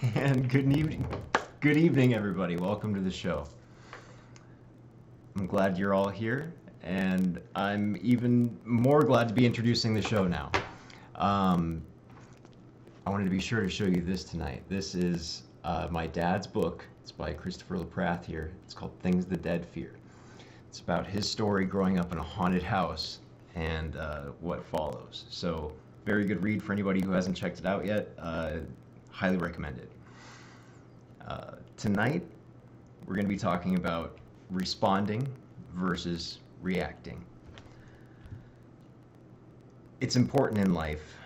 And good evening, everybody. Welcome to the show. I'm glad you're all here, and I'm even more glad to be introducing the show now. Um, I wanted to be sure to show you this tonight. This is my dad's book. It's by Christopher LaPrath here. It's called Things the Dead Fear. It's about his story growing up in a haunted house and what follows. So, very good read for anybody who hasn't checked it out yet. Highly recommend it. Tonight, we're going to be talking about responding versus reacting. It's important in life,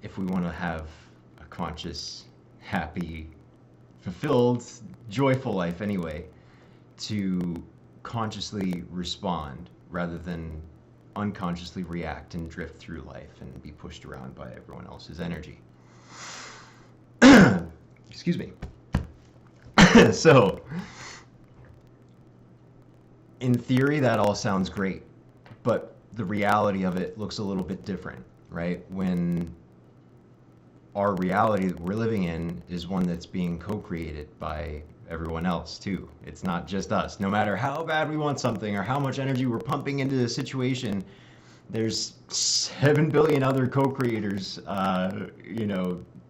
if we want to have a conscious, happy, fulfilled, joyful life anyway, to consciously respond rather than unconsciously react and drift through life and be pushed around by everyone else's energy. Excuse me. So, in theory, that all sounds great, but the reality of it looks a little bit different, right? When our reality that we're living in is one that's being co-created by everyone else too. It's not just us. No matter how bad we want something or how much energy we're pumping into the situation, there's 7 billion other co-creators,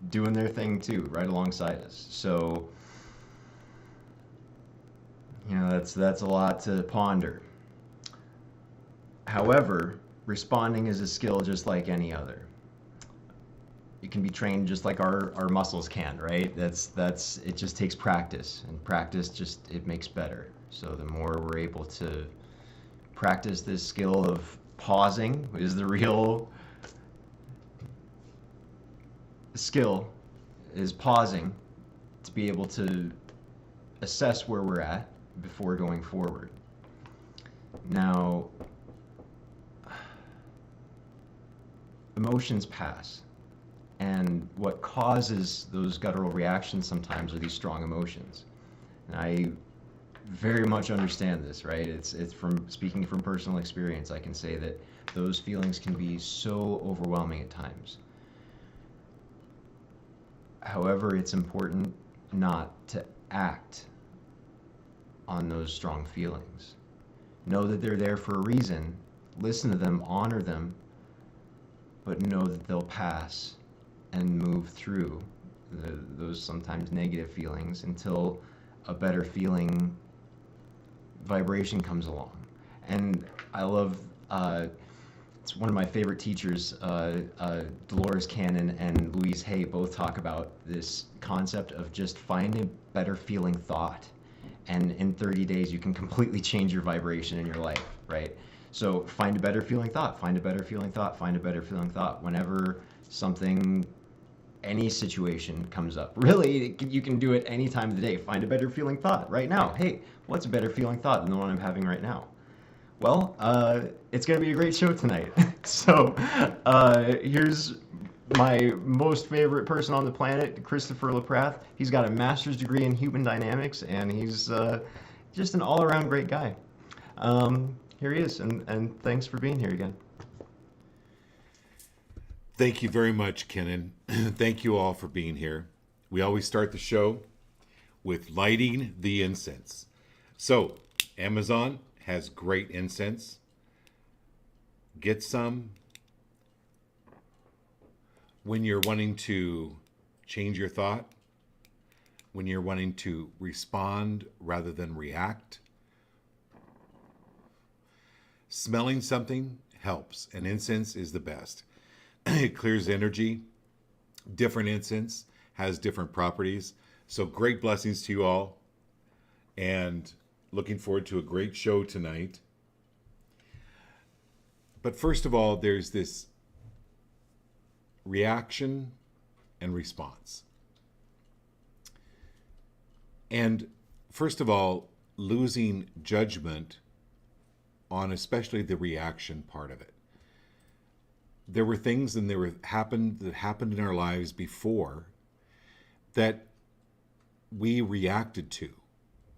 doing their thing too, right alongside us. So, that's a lot to ponder. However, responding is a skill just like any other. It can be trained just like our muscles can, right? That's it just takes practice, and practice just it makes better. So the more we're able to practice this skill of pausing is the real skill is pausing to be able to assess where we're at before going forward. Now, emotions pass, and what causes those guttural reactions sometimes are these strong emotions. And I very much understand this, right? It's from speaking from personal experience. I can say that those feelings can be so overwhelming at times. However, it's important not to act on those strong feelings. Know that they're there for a reason. Listen to them, honor them, but know that they'll pass and move through those sometimes negative feelings until a better feeling vibration comes along. And I love, it's one of my favorite teachers, Dolores Cannon and Louise Hay both talk about this concept of just find a better feeling thought. And in 30 days, you can completely change your vibration in your life, right? So find a better feeling thought, find a better feeling thought, find a better feeling thought whenever something, any situation comes up. Really, you can do it any time of the day. Find a better feeling thought right now. Hey, what's a better feeling thought than the one I'm having right now? Well, it's going to be a great show tonight. So here's my most favorite person on the planet, Christopher LaPrath. He's got a master's degree in human dynamics, and he's just an all-around great guy. Here he is, and thanks for being here again. Thank you very much, Kenan. Thank you all for being here. We always start the show with lighting the incense. So, Amazon has great incense. Get some. When you're wanting to change your thought, when you're wanting to respond rather than react, smelling something helps, and incense is the best. It clears energy. Different incense has different properties. So great blessings to you all, and looking forward to a great show tonight. But first of all, there's this reaction and response. And first of all, losing judgment on especially the reaction part of it. There were things that happened in our lives before that we reacted to.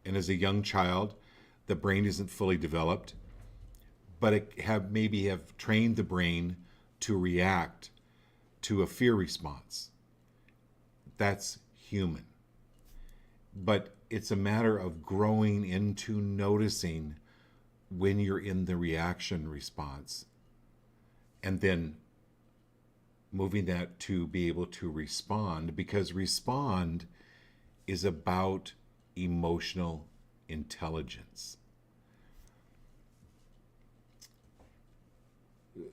And as a young child, the brain isn't fully developed, but it maybe have trained the brain to react to a fear response. That's human. But it's a matter of growing into noticing when you're in the reaction response and then moving that to be able to respond, because respond is about emotional intelligence.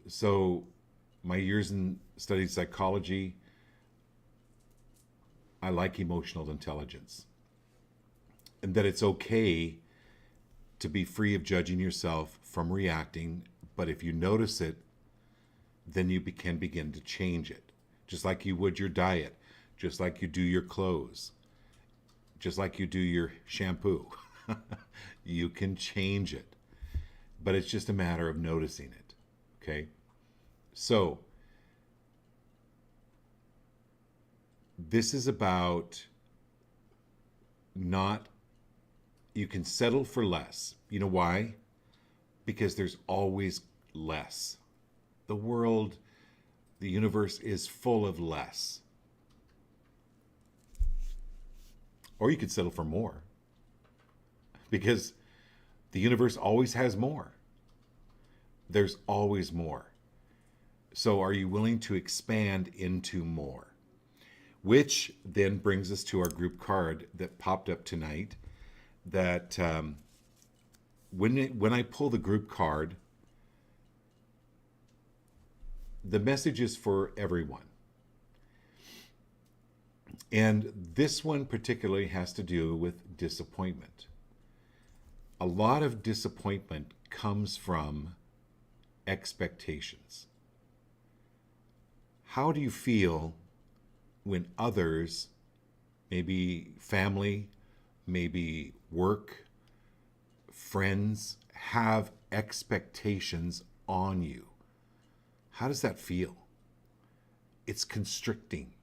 So, my years in studied psychology, I like emotional intelligence. And that it's okay to be free of judging yourself from reacting, but if you notice it, then you can begin to change it. Just like you would your diet, just like you do your clothes, just like you do your shampoo. You can change it, but it's just a matter of noticing it. Okay? So, this is about not, you can settle for less. You know why? Because there's always less. The world, the universe is full of less. Or you could settle for more. Because the universe always has more. There's always more. So are you willing to expand into more? Which then brings us to our group card that popped up tonight. That when I pull the group card, the message is for everyone. And this one particularly has to do with disappointment. A lot of disappointment comes from expectations. How do you feel when others, maybe family, maybe work, friends, have expectations on you? How does that feel? It's constricting.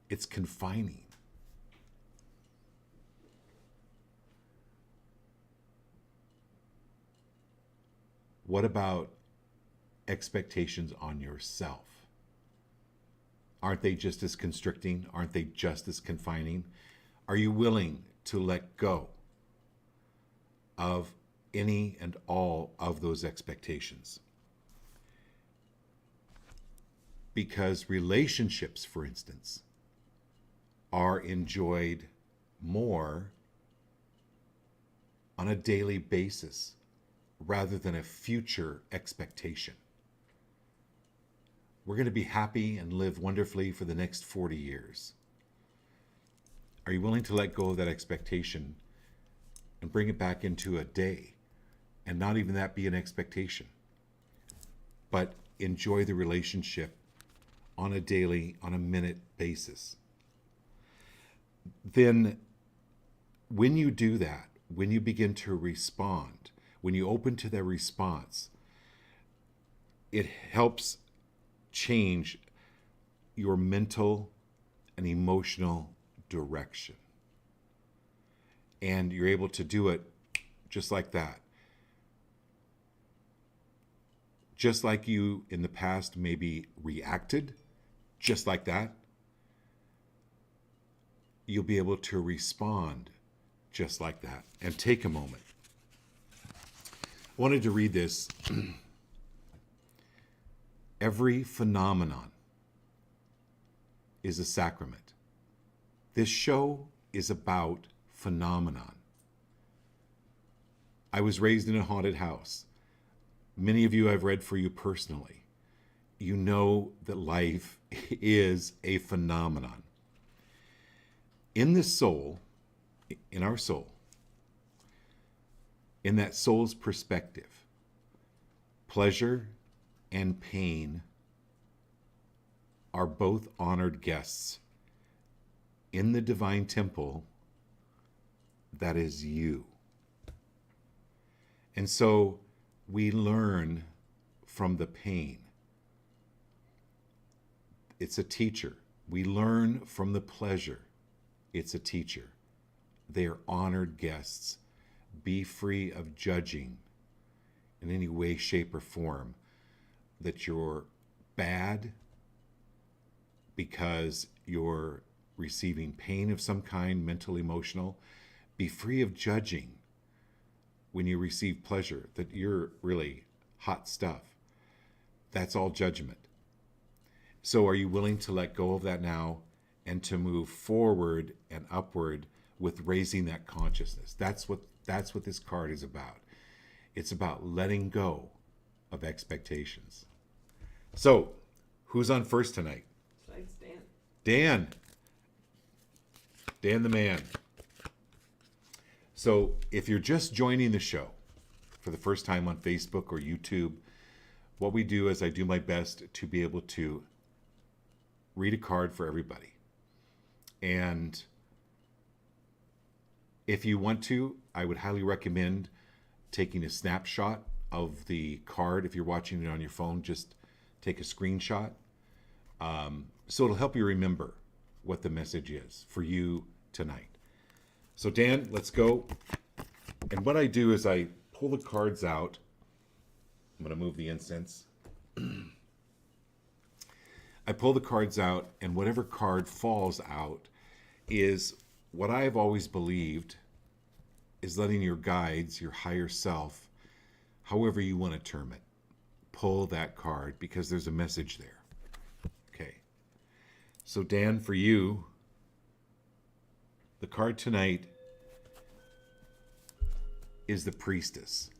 It's confining. What about expectations on yourself? Aren't they just as constricting? Aren't they just as confining? Are you willing to let go of any and all of those expectations? Because relationships, for instance, are enjoyed more on a daily basis rather than a future expectation. We're going to be happy and live wonderfully for the next 40 years. Are you willing to let go of that expectation and bring it back into a day, and not even that be an expectation, but enjoy the relationship on a daily, on a minute basis? Then when you do that, when you begin to respond, when you open to their response, it helps change your mental and emotional direction. And you're able to do it just like that. Just like you in the past maybe reacted, just like that, you'll be able to respond just like that. And take a moment. I wanted to read this. Every phenomenon is a sacrament. This show is about phenomenon. I was raised in a haunted house. Many of you I've read for you personally. You know that life is a phenomenon. In this soul, in our soul, in that soul's perspective, pleasure and pain are both honored guests in the divine temple that is you. And so we learn from the pain. It's a teacher. We learn from the pleasure. It's a teacher. They are honored guests. Be free of judging in any way, shape, or form that you're bad because you're receiving pain of some kind, mental, emotional, be free of judging when you receive pleasure, that you're really hot stuff. That's all judgment. So are you willing to let go of that now and to move forward and upward with raising that consciousness? That's what this card is about. It's about letting go of expectations. So, who's on first tonight? Tonight's Dan. Dan. Dan the man. So, if you're just joining the show for the first time on Facebook or YouTube, what we do is I do my best to be able to read a card for everybody. And if you want to, I would highly recommend taking a snapshot of the card. If you're watching it on your phone, just take a screenshot. So it'll help you remember what the message is for you tonight. So Dan, let's go. And what I do is I pull the cards out. I'm going to move the incense. I pull the cards out, and whatever card falls out is what I've always believed is letting your guides, your higher self, however you want to term it, pull that card because there's a message there. Okay. So Dan, for you, the card tonight is the Priestess.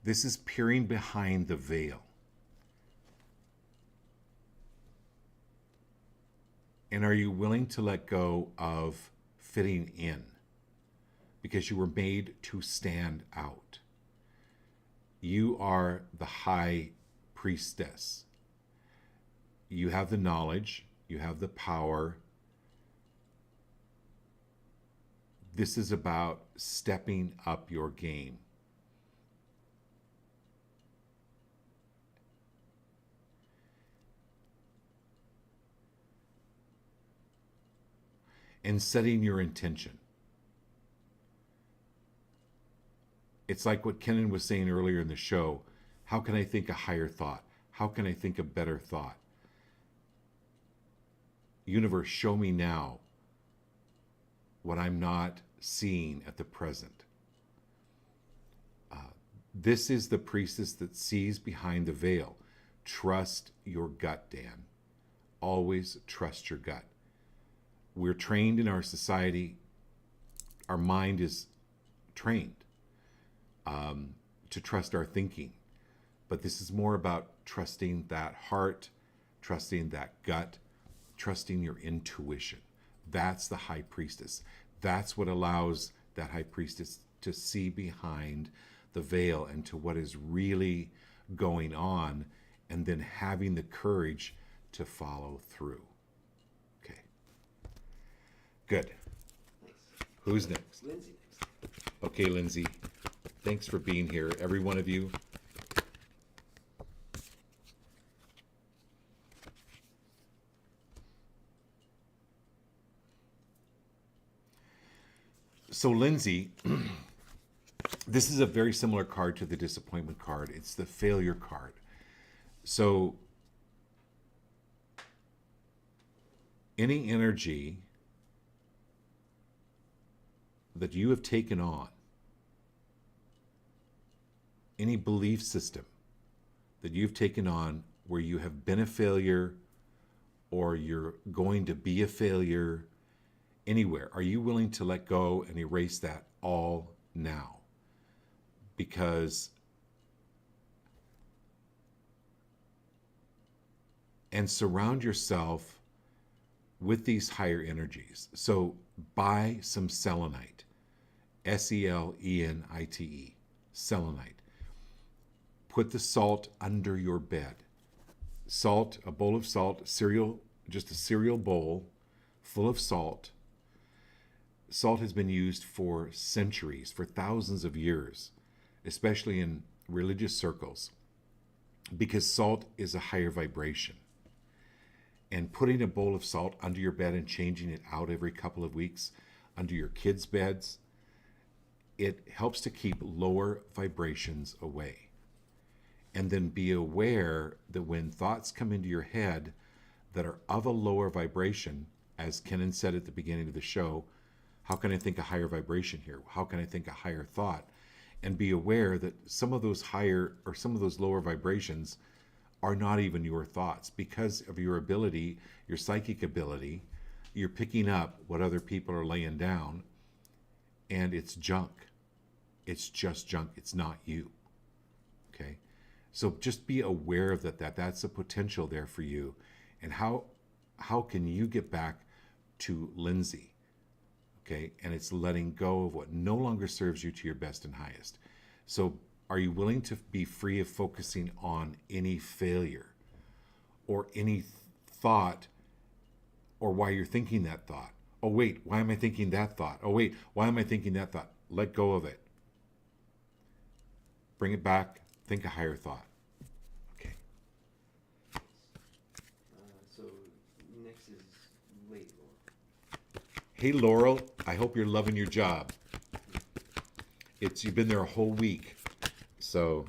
This is peering behind the veil. And are you willing to let go of fitting in? Because you were made to stand out. You are the high priestess. You have the knowledge, you have the power. This is about stepping up your game. And setting your intention. It's like what Kenan was saying earlier in the show. How can I think a higher thought? How can I think a better thought? Universe, show me now what I'm not seeing at the present. This is the priestess that sees behind the veil. Trust your gut, Dan. Always trust your gut. We're trained in our society, our mind is trained to trust our thinking. But this is more about trusting that heart, trusting that gut, trusting your intuition. That's the high priestess. That's what allows that high priestess to see behind the veil and to what is really going on, and then having the courage to follow through. Good. Nice. Who's next? Lindsay next. Okay, Lindsay. Thanks for being here, every one of you. So, Lindsay, this is a very similar card to the disappointment card. It's the failure card. So, any energy that you have taken on, any belief system that you've taken on where you have been a failure or you're going to be a failure anywhere, are you willing to let go and erase that all now? And surround yourself with these higher energies. So buy some selenite, Selenite, selenite. Put the salt under your bed. Salt, a bowl of salt, cereal, just a cereal bowl full of salt. Salt has been used for centuries, for thousands of years, especially in religious circles, because salt is a higher vibration. And putting a bowl of salt under your bed and changing it out every couple of weeks under your kids' beds, it helps to keep lower vibrations away. And then be aware that when thoughts come into your head that are of a lower vibration, as Kenan said at the beginning of the show, how can I think a higher vibration here? How can I think a higher thought? And be aware that some of those higher or some of those lower vibrations are not even your thoughts because of your ability, your psychic ability. You're picking up what other people are laying down, and it's junk. It's just junk. It's not you. Okay? So just be aware of that's a potential there for you. And how can you get back to Lindsay? Okay? And it's letting go of what no longer serves you to your best and highest. So are you willing to be free of focusing on any failure or any thought or why you're thinking that thought? Oh, wait, why am I thinking that thought? Oh, wait, why am I thinking that thought? Let go of it. Bring it back. Think a higher thought. Okay. So next is late, Laura. Hey, Laurel, I hope you're loving your job. You've been there a whole week. So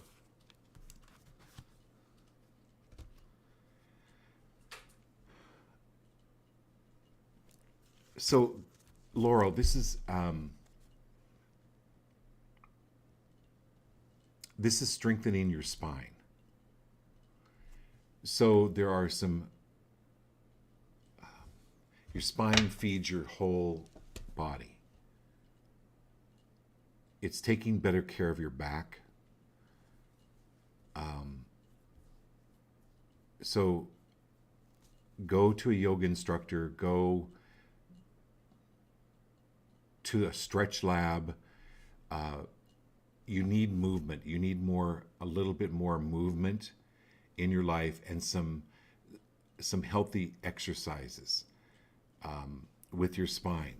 Laurel, this is strengthening your spine. So there are some your spine feeds your whole body. It's taking better care of your back. So go to a yoga instructor, go to a stretch lab. You need movement. You need a little bit more movement in your life and some healthy exercises with your spine.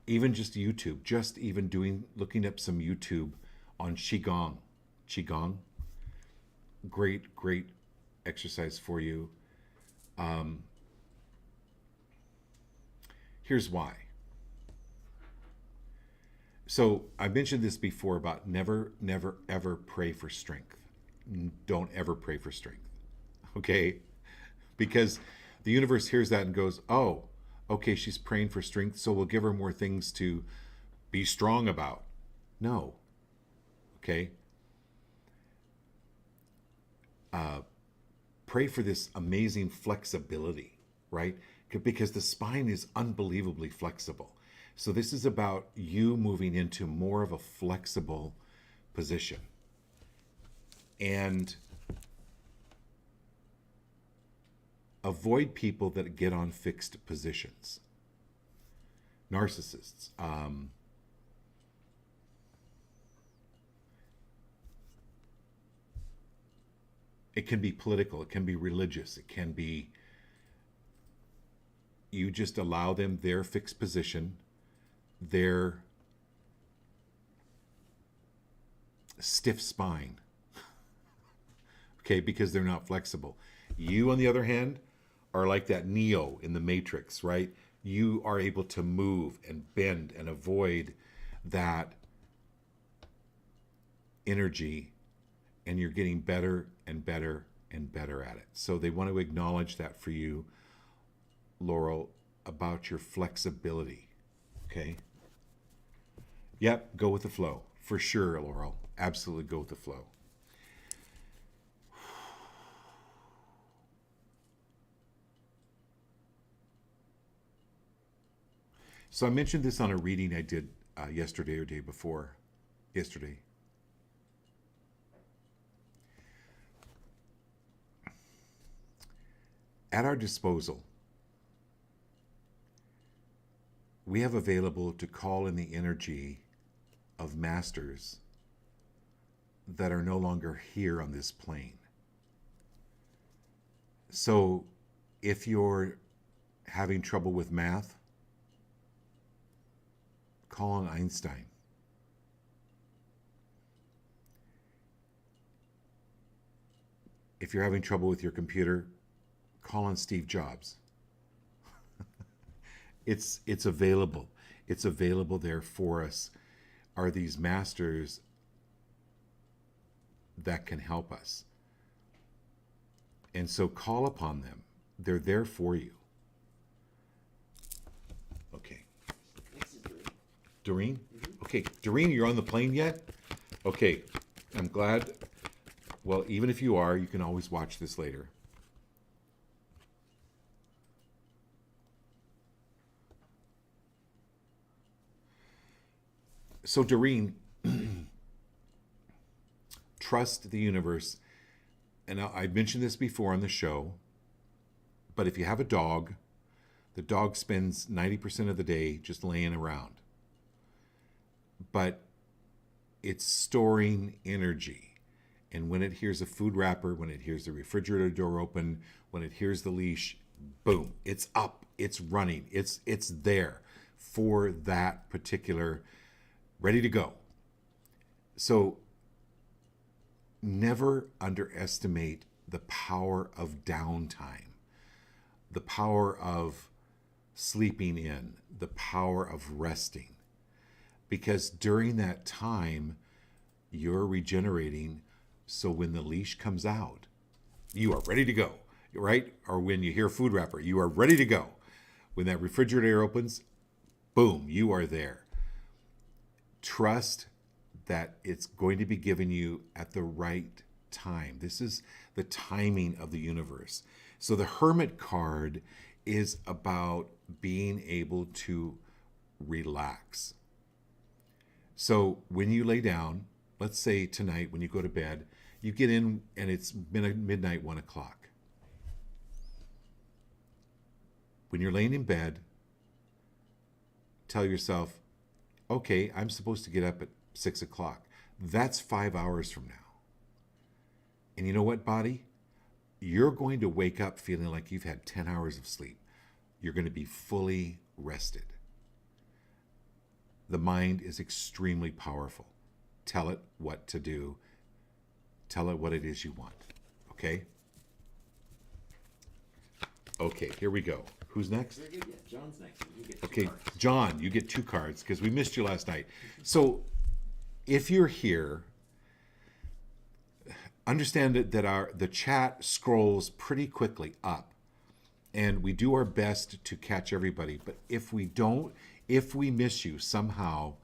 Even just YouTube, looking up some YouTube on Qigong. Qigong, great exercise for you. Here's why. So I mentioned this before about never, ever pray for strength. Don't ever pray for strength, okay? Because the universe hears that and goes, oh, okay, she's praying for strength, so we'll give her more things to be strong about. No, okay? Pray for this amazing flexibility, right? Because the spine is unbelievably flexible. So this is about you moving into more of a flexible position. And avoid people that get on fixed positions. Narcissists. It can be political, it can be religious, it can be you just allow them their fixed position, their stiff spine, okay, because they're not flexible. You, on the other hand, are like that Neo in the Matrix, right? You are able to move and bend and avoid that energy, and you're getting better and better and better at it. So they want to acknowledge that for you, Laurel, about your flexibility, okay? Yep, go with the flow. For sure, Laurel. Absolutely go with the flow. So I mentioned this on a reading I did yesterday or day before. Yesterday. At our disposal, we have available to call in the energy of masters that are no longer here on this plane. So if you're having trouble with math, call on Einstein. If you're having trouble with your computer, call on Steve Jobs. It's available. It's available there for us. Are these masters that can help us. And so call upon them. They're there for you. Okay. This is Doreen. Doreen? Okay, Doreen, you're on the plane yet? Okay, I'm glad. Well, even if you are, you can always watch this later. So, Doreen, trust the universe. And I've mentioned this before on the show, but if you have a dog, the dog spends 90% of the day just laying around. But it's storing energy. And when it hears a food wrapper, when it hears the refrigerator door open, when it hears the leash, boom, it's up, it's running, it's there for that particular, ready to go. So never underestimate the power of downtime, the power of sleeping in, the power of resting. Because during that time, you're regenerating. So when the leash comes out, you are ready to go, right? Or when you hear food wrapper, you are ready to go. When that refrigerator opens, boom, you are there. Trust that it's going to be given you at the right time. This is the timing of the universe. So the Hermit card is about being able to relax. So when you lay down, let's say tonight when you go to bed, you get in and it's midnight, 1 o'clock. When you're laying in bed, tell yourself, okay, I'm supposed to get up at 6 o'clock. That's 5 hours from now. And you know what, body? You're going to wake up feeling like you've had 10 hours of sleep. You're going to be fully rested. The mind is extremely powerful. Tell it what to do. Tell it what it is you want. Okay? Okay, here we go. Who's next? Very good. Yeah, John's next. You get two Okay, cards. John, you get 2 cards because we missed you last night. So if you're here, understand that the chat scrolls pretty quickly up. And we do our best to catch everybody. But if we don't, if we miss you somehow,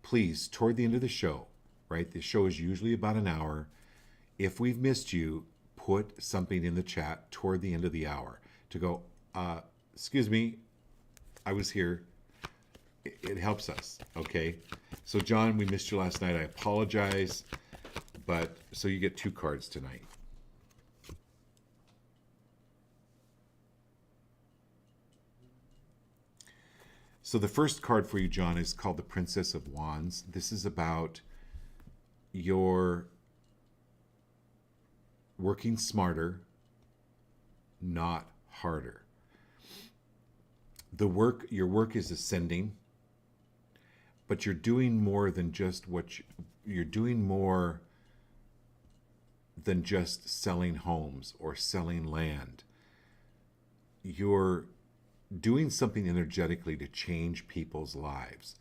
please, toward the end of the show, right? The show is usually about an hour. If we've missed you, put something in the chat toward the end of the hour to go, excuse me, I was here. It helps us, okay? So, John, we missed you last night. I apologize. But so you get 2 cards tonight. So the first card for you, John, is called the Princess of Wands. This is about your working smarter, not harder. Your work is ascending, but you're doing more than just you're doing more than just selling homes or selling land. You're doing something energetically to change people's lives.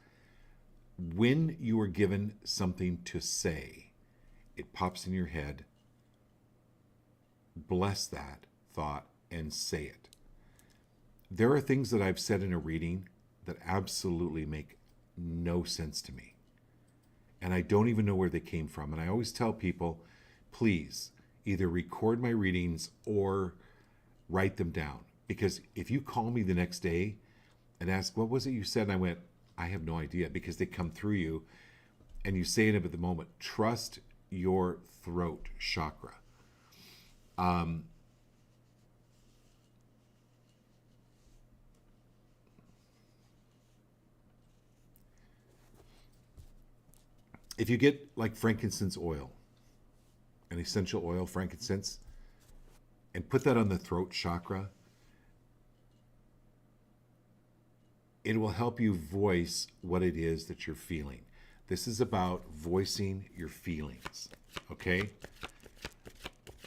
When you are given something to say, it pops in your head. Bless that thought and say it. There are things that I've said in a reading that absolutely make no sense to me. And I don't even know where they came from. And I always tell people, please either record my readings or write them down. Because if you call me the next day and ask, what was it you said? And I went, I have no idea, because they come through you and you say it at the moment. Trust your throat chakra. If you get like frankincense oil, an essential oil, frankincense, and put that on the throat chakra, it will help you voice what it is that you're feeling. This is about voicing your feelings, okay?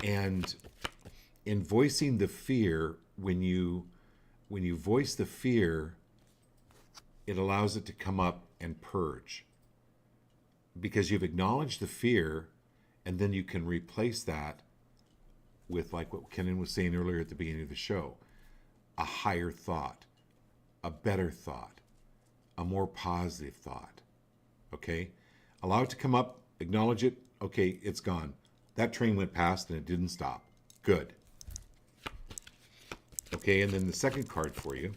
And in voicing the fear, when you voice the fear, it allows it to come up and purge. Because you've acknowledged the fear And then you can replace that with, like what Kenan was saying earlier at the beginning of the show, a higher thought, a better thought, a more positive thought. Okay? Allow it to come up, acknowledge it. Okay, it's gone. That train went past and it didn't stop. Good. Okay, and then the second card for you.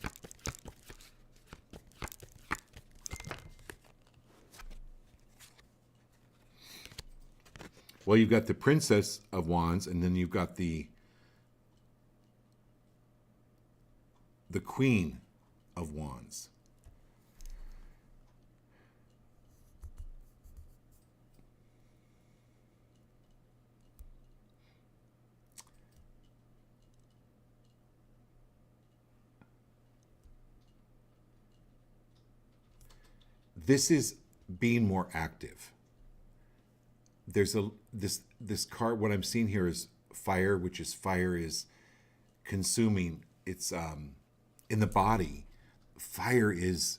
Well, you've got the Princess of Wands, and then you've got the Queen of Wands. This is being more active. There's this card. What I'm seeing here is fire, which is fire is consuming. It's in the body. Fire is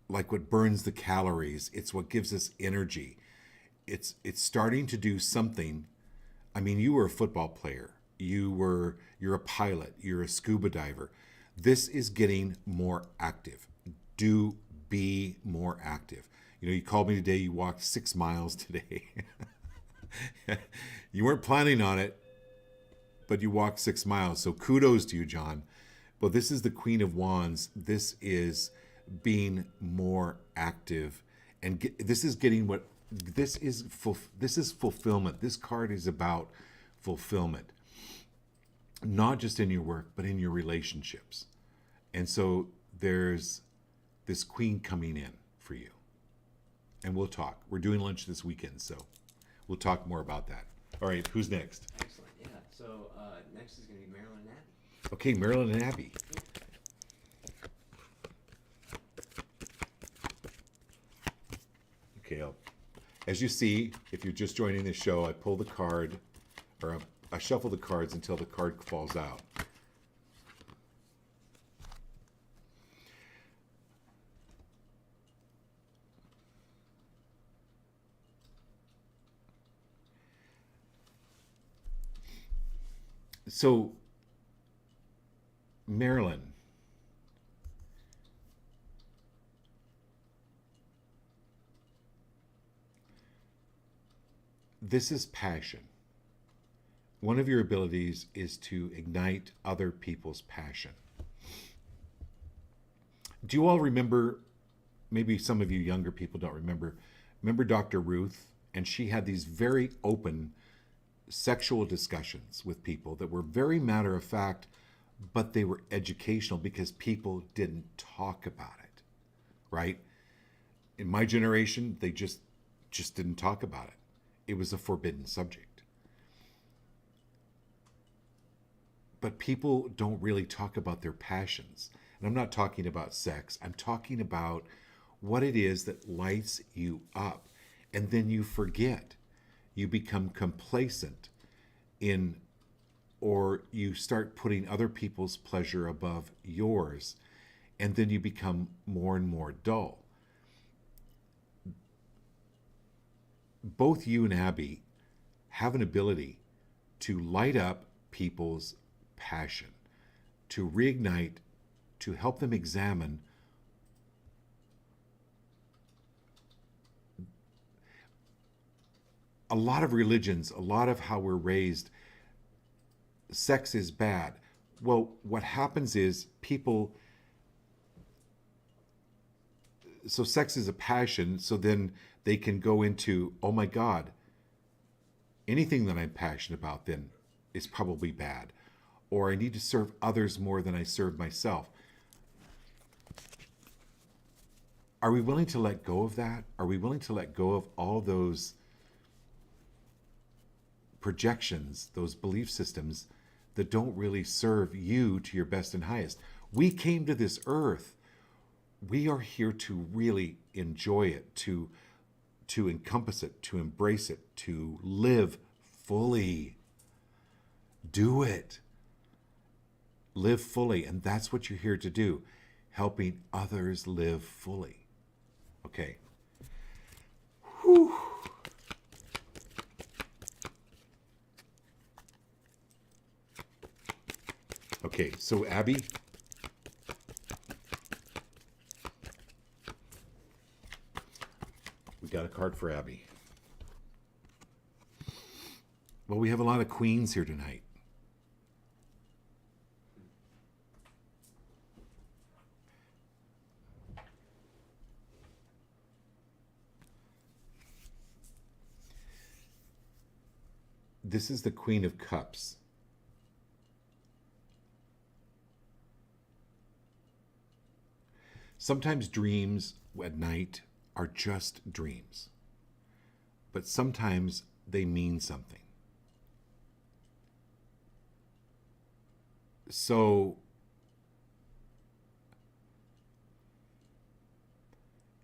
like what burns the calories. It's what gives us energy. It's starting to do something. I mean, you were a football player. You're a pilot. You're a scuba diver. This is getting more active. Be more active. You know, you called me today, you walked 6 miles today. You weren't planning on it, but you walked 6 miles. So kudos to you, John. But this is the Queen of Wands. This is being more active. And this is getting what, this is fulfillment. This card is about fulfillment. Not just in your work, but in your relationships. And so there's this queen coming in for you. And we'll talk. We're doing lunch this weekend, so we'll talk more about that. All right, who's next? Excellent. Yeah. So next is going to be Marilyn and Abby. Okay, Marilyn and Abby. Okay, as you see, if you're just joining the show, I pull the card, or I shuffle the cards until the card falls out. So, Marilyn, this is passion. One of your abilities is to ignite other people's passion. Do you all remember, maybe some of you younger people don't remember Dr. Ruth? And she had these very open sexual discussions with people that were very matter of fact, but they were educational because people didn't talk about it, right? In my generation, they just didn't talk about it. It was a forbidden subject. But people don't really talk about their passions. And I'm not talking about sex. I'm talking about what it is that lights you up. And then you forget. You become complacent in, or you start putting other people's pleasure above yours, and then you become more and more dull. Both you and Abby have an ability to light up people's passion, to reignite, to help them examine a lot of religions, a lot of how we're raised, sex is bad. Well, what happens is people, so sex is a passion, so then they can go into, oh my God, anything that I'm passionate about then is probably bad. Or I need to serve others more than I serve myself. Are we willing to let go of that? Are we willing to let go of all those projections, those belief systems that don't really serve you to your best and highest? We came to this earth. We are here to really enjoy it, to encompass it, to embrace it, to live fully. Do it. Live fully. And that's what you're here to do, helping others live fully. Okay. Whew. Okay, so Abby, we got a card for Abby. Well, we have a lot of queens here tonight. This is the Queen of Cups. Sometimes dreams at night are just dreams, but sometimes they mean something. So,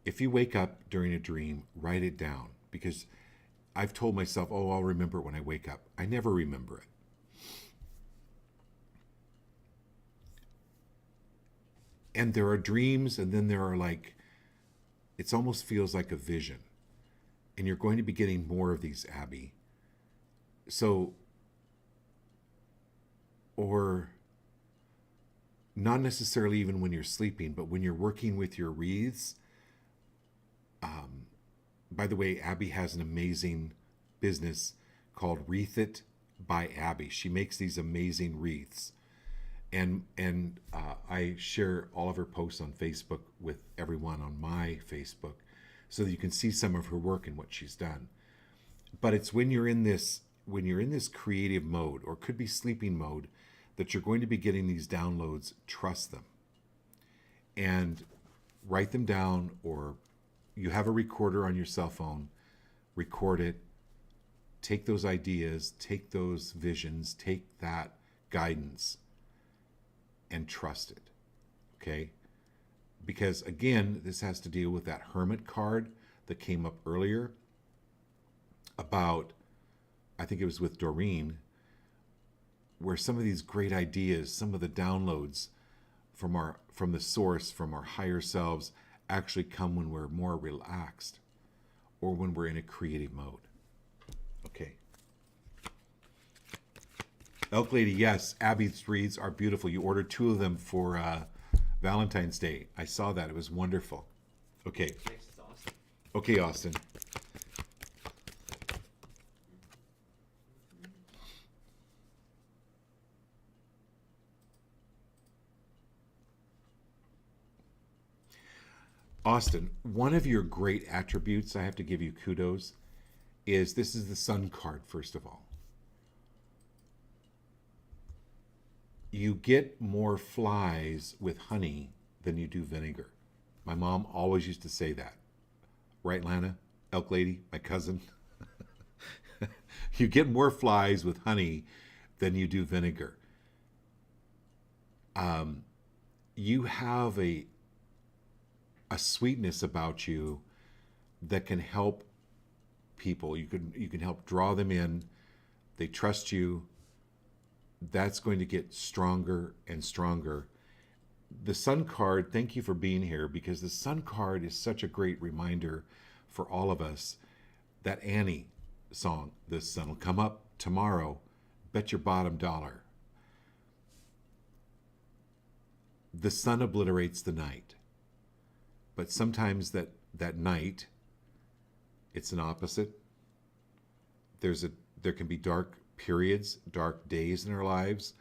if you wake up during a dream, write it down, because I've told myself, oh, I'll remember it when I wake up. I never remember it. And there are dreams, and then there are like, it almost feels like a vision. And you're going to be getting more of these, Abby. So, or not necessarily even when you're sleeping, but when you're working with your wreaths. By the way, Abby has an amazing business called Wreath It by Abby. She makes these amazing wreaths. And I share all of her posts on Facebook with everyone on my Facebook so that you can see some of her work and what she's done. But it's when you're in this creative mode, or could be sleeping mode, that you're going to be getting these downloads. Trust them. And write them down, or you have a recorder on your cell phone, record it, take those ideas, take those visions, take that guidance, and trust it, okay? Because again, this has to deal with that Hermit card that came up earlier about, I think it was with Doreen, where some of these great ideas, some of the downloads from the source, from our higher selves, actually come when we're more relaxed or when we're in a creative mode. Okay. Elk Lady, yes, Abby's wreaths are beautiful. You ordered 2 of them for Valentine's Day. I saw that. It was wonderful. Okay. Next is Austin. Okay, Austin. Austin, one of your great attributes, I have to give you kudos, is this is the Sun card, first of all. You get more flies with honey than you do vinegar. My mom always used to say that. Right, Lana? Elk Lady, my cousin? You get more flies with honey than you do vinegar. You have a sweetness about you that can help people. You can help draw them in. They trust you. That's going to get stronger and stronger. The Sun card, thank you for being here, because the Sun card is such a great reminder for all of us. That Annie song, "The sun will come up tomorrow, bet your bottom dollar." The sun obliterates the night. But sometimes that night, it's an opposite. There can be dark periods, dark days in our lives,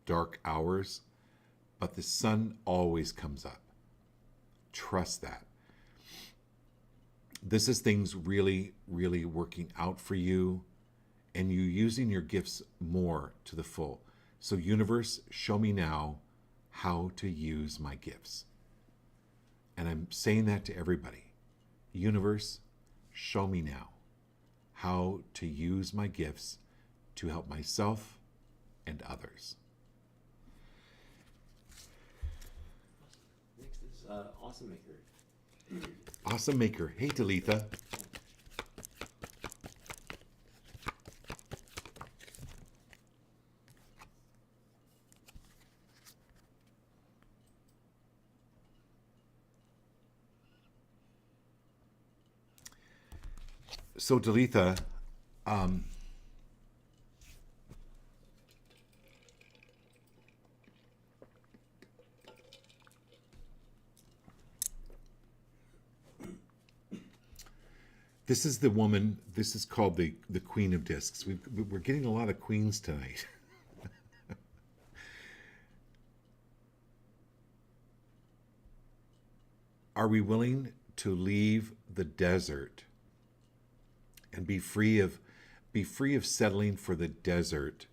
dark hours, but the sun always comes up. Trust that. This is things really, really working out for you, and you using your gifts more to the full. So universe, show me now how to use my gifts. And I'm saying that to everybody. Universe, show me now how to use my gifts to help myself and others. Next is Awesome Maker. Awesome Maker. Hey, Talitha. So, Talitha, This is the woman. This is called the Queen of Discs. We're getting a lot of queens tonight. Are we willing to leave the desert and be free of settling for the desert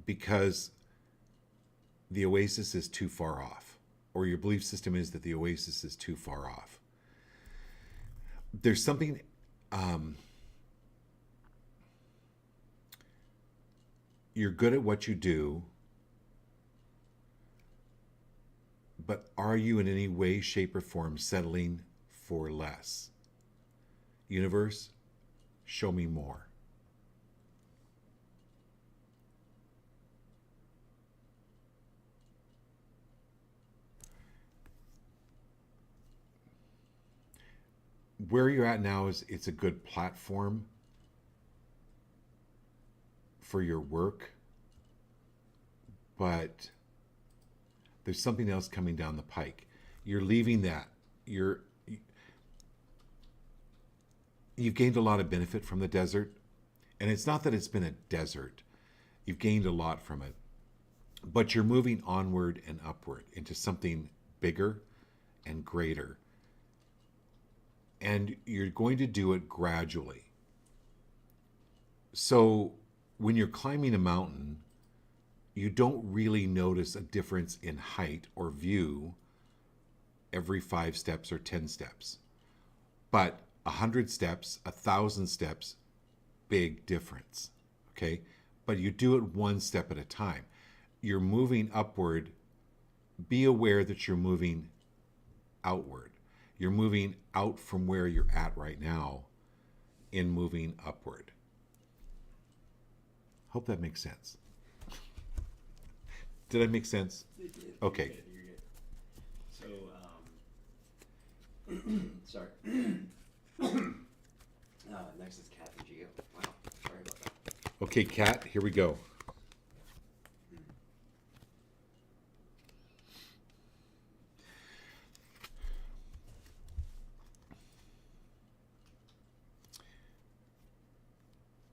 because the oasis is too far off, or your belief system is that the oasis is too far off? There's something you're good at what you do, but are you in any way, shape, or form settling for less? Universe, show me more. Where you're at now is it's a good platform for your work, but there's something else coming down the pike. You're leaving that. You've gained a lot of benefit from the desert, and it's not that it's been a desert. You've gained a lot from it, but you're moving onward and upward into something bigger and greater. And you're going to do it gradually. So when you're climbing a mountain, you don't really notice a difference in height or view every 5 steps or 10 steps. But 100 steps, 1,000 steps, big difference. Okay? But you do it one step at a time. You're moving upward. Be aware that you're moving outward. You're moving out from where you're at right now in moving upward. Hope that makes sense. Did I make sense? It did. Okay. You're good. So, sorry. Next is Kat and Gio. Wow, sorry about that. Okay, Kat, here we go.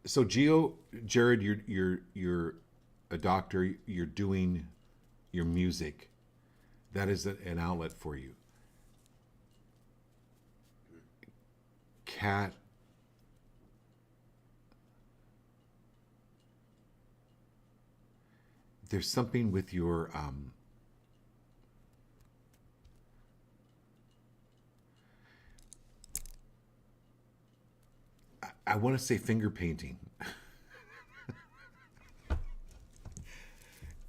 So Jared, you're a doctor. You're doing your music. That is an outlet for you. Kat, there's something with your I want to say finger painting.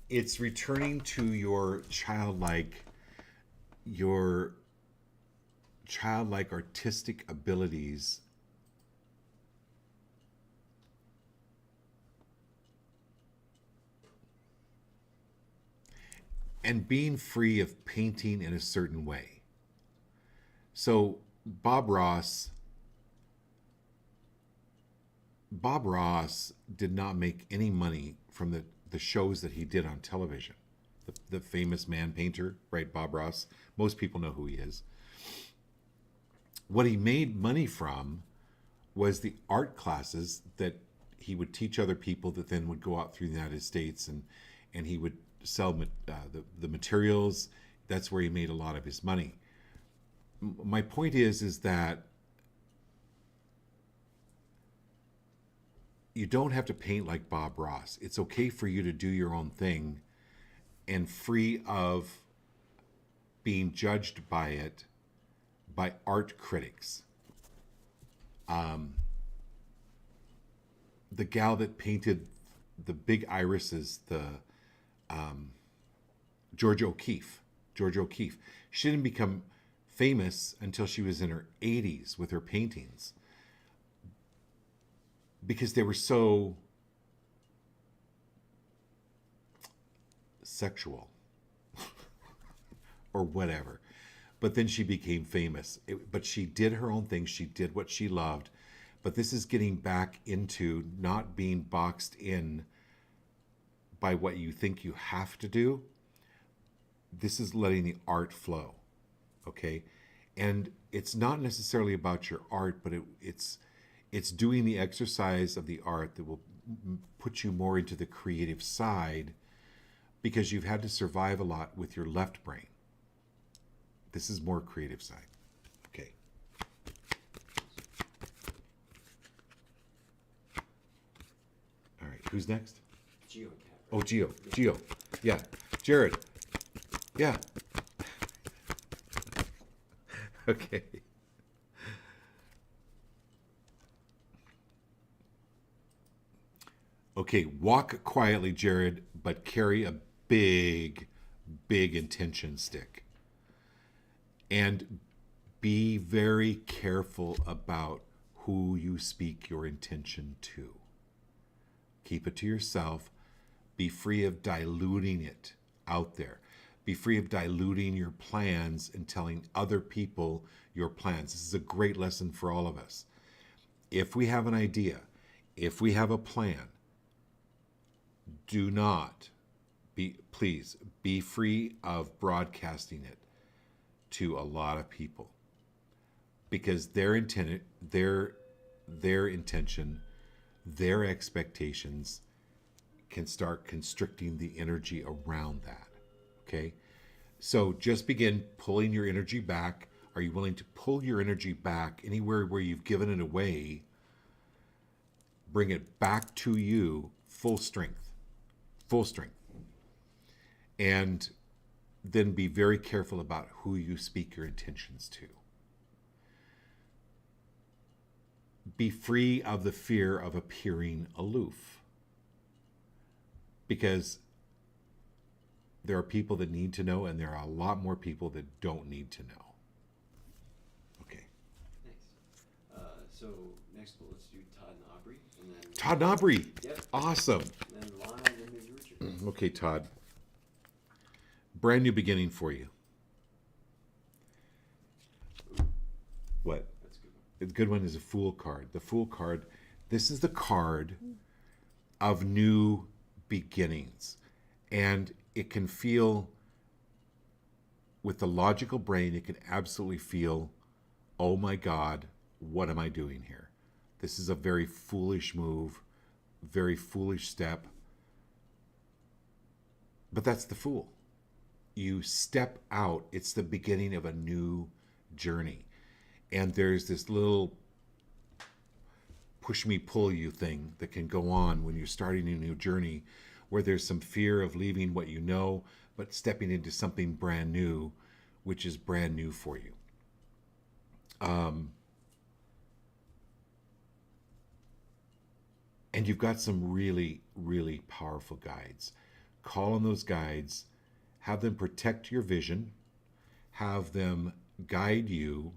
It's returning to your childlike artistic abilities and being free of painting in a certain way. So Bob Ross did not make any money from the shows that he did on television. The famous man painter, right? Bob Ross. Most people know who he is. What he made money from was the art classes that he would teach other people that then would go out through the United States and he would sell the materials. That's where he made a lot of his money. My point is that you don't have to paint like Bob Ross. It's okay for you to do your own thing and free of being judged by it by art critics. The gal that painted the big irises, Georgia O'Keeffe. She didn't become famous until she was in her 80s with her paintings, because they were so sexual or whatever. But then she became famous. But she did her own thing. She did what she loved. But this is getting back into not being boxed in by what you think you have to do. This is letting the art flow. Okay, and it's not necessarily about your art, but it's doing the exercise of the art that will put you more into the creative side because you've had to survive a lot with your left brain. This is more creative side. Okay. All right. Who's next? Geocat. Right? Oh, Geo. Yeah. Jared. Yeah. Okay. Okay, walk quietly, Jared, but carry a big, big intention stick. And be very careful about who you speak your intention to. Keep it to yourself. Be free of diluting it out there. Be free of diluting your plans and telling other people your plans. This is a great lesson for all of us. If we have an idea, if we have a plan, do not please be free of broadcasting it to a lot of people because their intention, their expectations can start constricting the energy around that. Okay? So just begin pulling your energy back. Are you willing to pull your energy back anywhere where you've given it away? Bring it back to you full strength. Full strength. And then be very careful about who you speak your intentions to. Be free of the fear of appearing aloof. Because there are people that need to know, and there are a lot more people that don't need to know. Okay. Nice. So next, let's do Todd and Aubrey, and then Todd and Aubrey. Yep. Awesome. And then Lana, and then maybe Richard. Okay, Todd. Brand new beginning for you. What? That's a good one. The good one is a Fool card. The Fool card, this is the card of new beginnings. And it can feel, with the logical brain, it can absolutely feel, oh my God, what am I doing here? This is a very foolish move, very foolish step. But that's the Fool. You step out, it's the beginning of a new journey. And there's this little push me, pull you thing that can go on when you're starting a new journey, where there's some fear of leaving what you know, but stepping into something brand new, which is brand new for you. And you've got some really, really powerful guides. Call on those guides, have them protect your vision, have them guide you.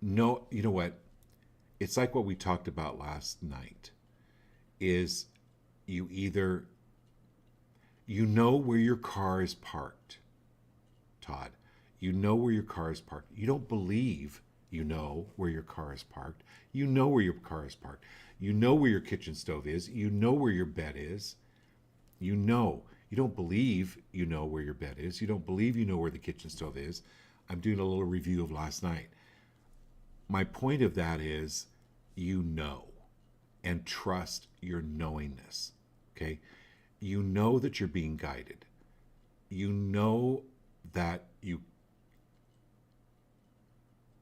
No, you know what? It's like what we talked about last night. Is you either, you know where your car is parked, Todd. You know where your car is parked. You don't believe you know where your car is parked. You know where your car is parked. You know where your kitchen stove is. You know where your bed is. You know. You don't believe you know where your bed is. You don't believe you know where the kitchen stove is. I'm doing a little review of last night. My point of that is, you know, and trust your knowingness. Okay? You know that you're being guided. You know that you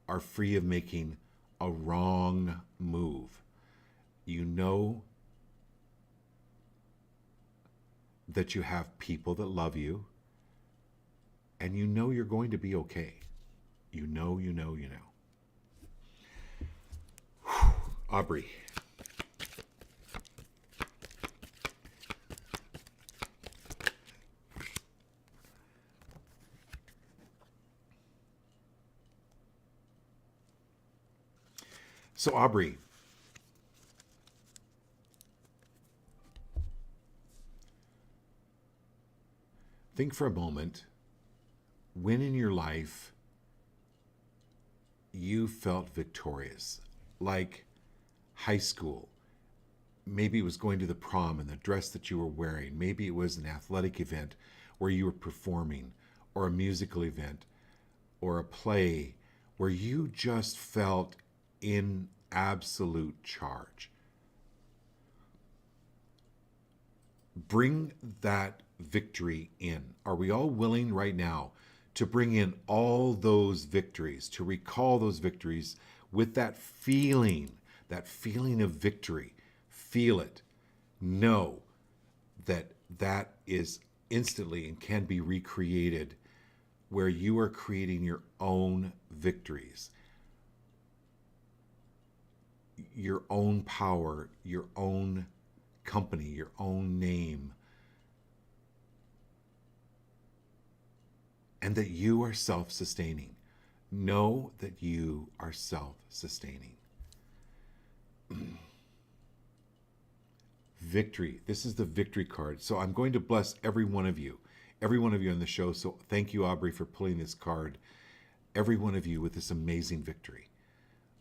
are free of making a wrong move. You know that you have people that love you, and you know you're going to be okay. You know. Whew. Aubrey. So Aubrey, think for a moment, when in your life you felt victorious, like high school. Maybe it was going to the prom and the dress that you were wearing. Maybe it was an athletic event where you were performing, or a musical event or a play where you just felt in absolute charge. Bring that victory in. Are we all willing right now to bring in all those victories, to recall those victories with that feeling of victory? Feel it. Know that that is instantly and can be recreated, where you are creating your own victories, your own power, your own company, your own name, and that you are self-sustaining. Know that you are self-sustaining. Victory. This is the victory card. So I'm going to bless every one of you on the show. So thank you, Aubrey, for pulling this card. Every one of you with this amazing victory,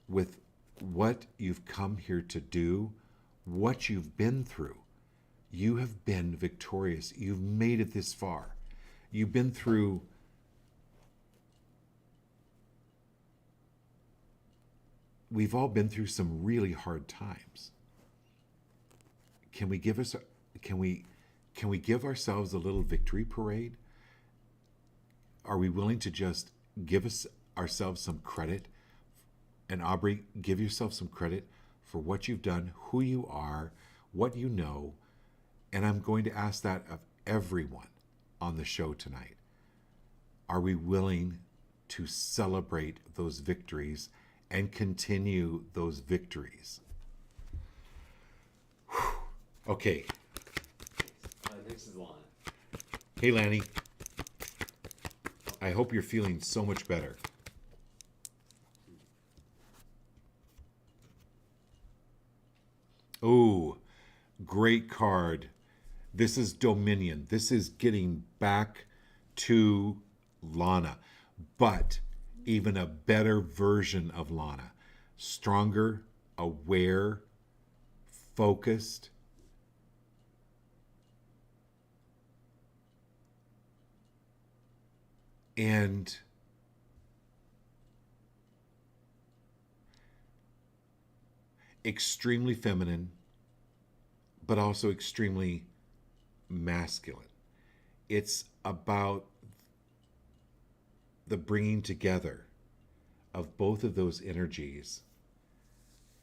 with what you've come here to do, what you've been through. You have been victorious. You've made it this far. You've been through we've all been through some really hard times. Can we give ourselves a little victory parade? Are we willing to just give ourselves some credit? And Aubrey, give yourself some credit for what you've done, who you are, what you know. And I'm going to ask that of everyone on the show tonight. Are we willing to celebrate those victories and continue those victories? Whew. Okay. Next is Lana. Hey, Lanny. I hope you're feeling so much better. Oh, great card. This is Dominion. This is getting back to Lana, but even a better version of Lana. Stronger, aware, focused. And extremely feminine, but also extremely masculine. It's about the bringing together of both of those energies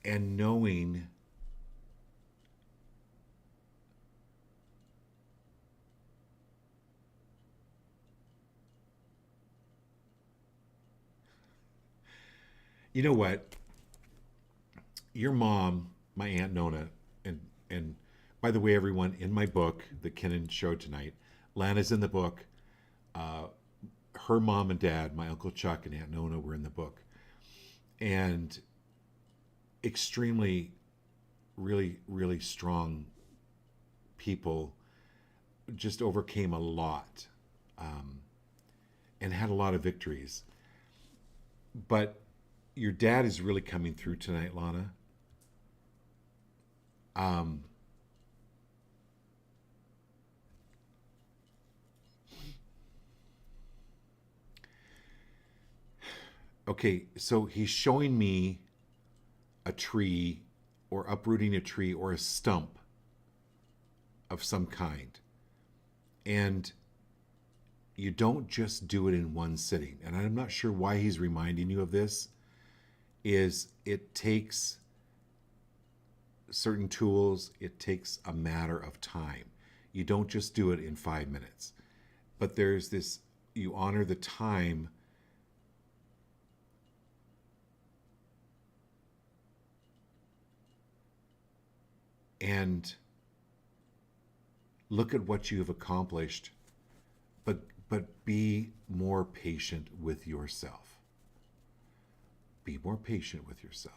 and knowing you know what? Your mom, my Aunt Nona, and by the way, everyone, in my book, The Kinnan Show Tonight, Lana's in the book. Her mom and dad, my Uncle Chuck and Aunt Nona, were in the book. And extremely, really, really strong people, just overcame a lot and had a lot of victories. But your dad is really coming through tonight, Lana. Okay, so he's showing me a tree or uprooting a tree or a stump of some kind. And you don't just do it in one sitting. And I'm not sure why he's reminding you of this. Is it takes certain tools, it takes a matter of time. You don't just do it in 5 minutes. But there's this, you honor the time and look at what you have accomplished, but be more patient with yourself. Be more patient with yourself.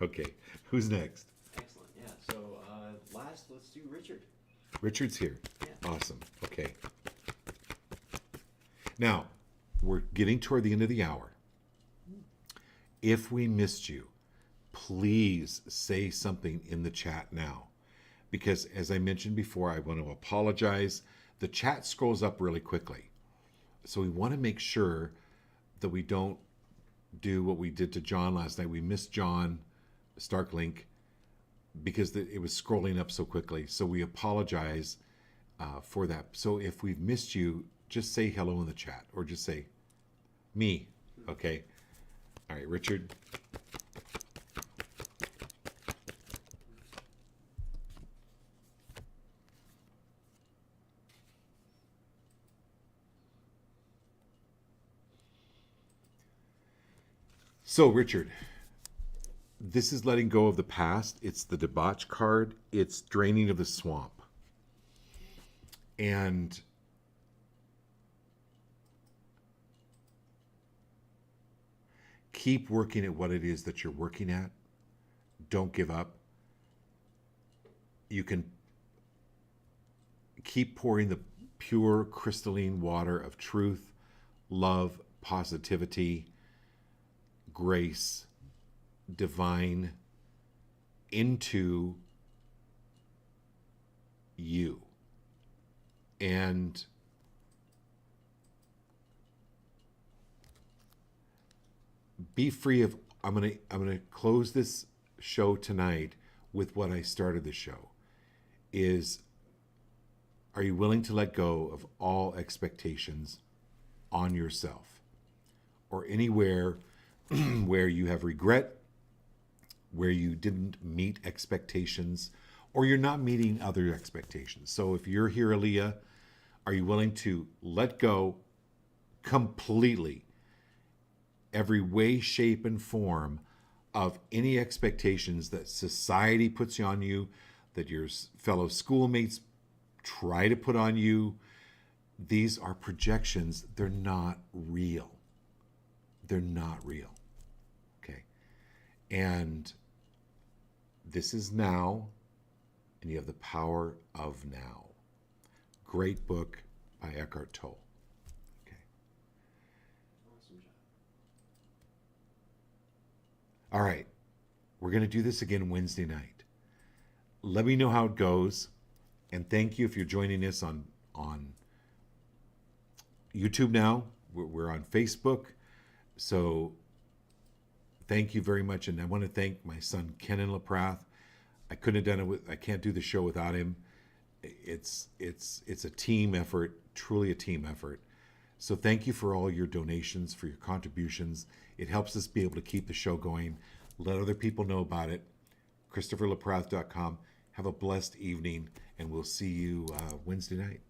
Okay, who's next? Excellent. Yeah. So last, let's do Richard. Richard's here. Yeah. Awesome. Okay. Now, we're getting toward the end of the hour. If we missed you, please say something in the chat now. Because as I mentioned before, I want to apologize. the chat scrolls up really quickly. So we want to make sure that we don't do what we did to John last night. We missed John Starklink because it was scrolling up so quickly. So we apologize for that. So if we've missed you, just say hello in the chat or just say me. Okay. All right, Richard. So, Richard, this is letting go of the past. It's the debauch card. It's draining of the swamp. And keep working at what it is that you're working at. Don't give up. You can keep pouring the pure crystalline water of truth, love, positivity, grace, divine into you. And be free of, I'm gonna close this show tonight with what I started the show is, are you willing to let go of all expectations on yourself or anywhere where you have regret, where you didn't meet expectations, or you're not meeting other expectations? So if you're here, Aaliyah, are you willing to let go completely every way, shape, and form of any expectations that society puts on you, that your fellow schoolmates try to put on you? These are projections. They're not real. They're not real. Okay. And this is now, and you have the power of now. Great book by Eckhart Tolle. Okay. Awesome job. All right. We're going to do this again Wednesday night. Let me know how it goes. And thank you if you're joining us on YouTube now. We're on Facebook. So thank you very much. And I want to thank my son, Kenan Laprath. I couldn't have done it I can't do the show without him. It's a team effort, truly a team effort. So thank you for all your donations, for your contributions. It helps us be able to keep the show going. Let other people know about it. ChristopherLaprath.com. Have a blessed evening, and we'll see you Wednesday night.